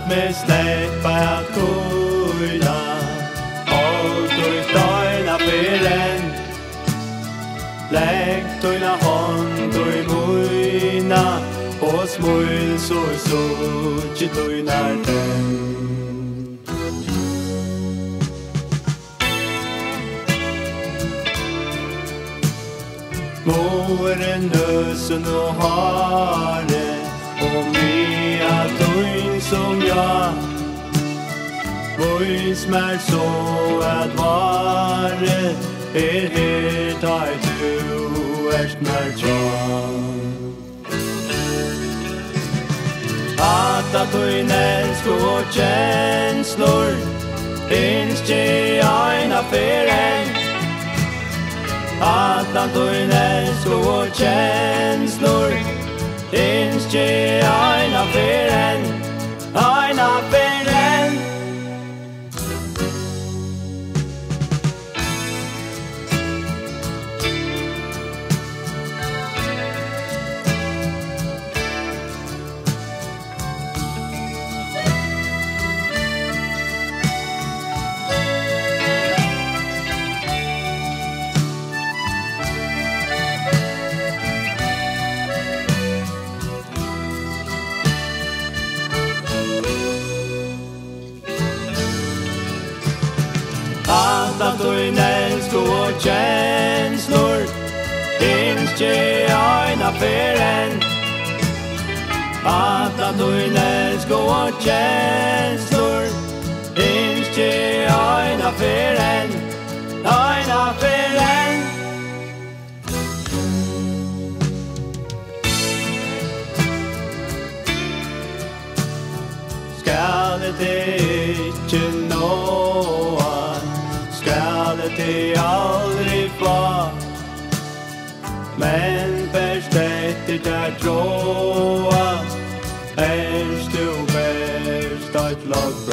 med släppa att kulla och du döjna fyren. Lägg dina hand i mujna och smul så sutt dina den. Moren nösen och hare och mea tøyn som jag Vojs mer så att vare her tar du erst mer tjan Att tøyn elsk och känslor Inske aina feren Att tøyn elsk och känslor Inske aina feren Aina feren Att tøyn elsk och känslor Inske aina feren Att tøyn elsk och känslor Inske aina feren Aina feren Skall det inte nå det aldrig var Men förstättigt är tråa Erst du bäst att lag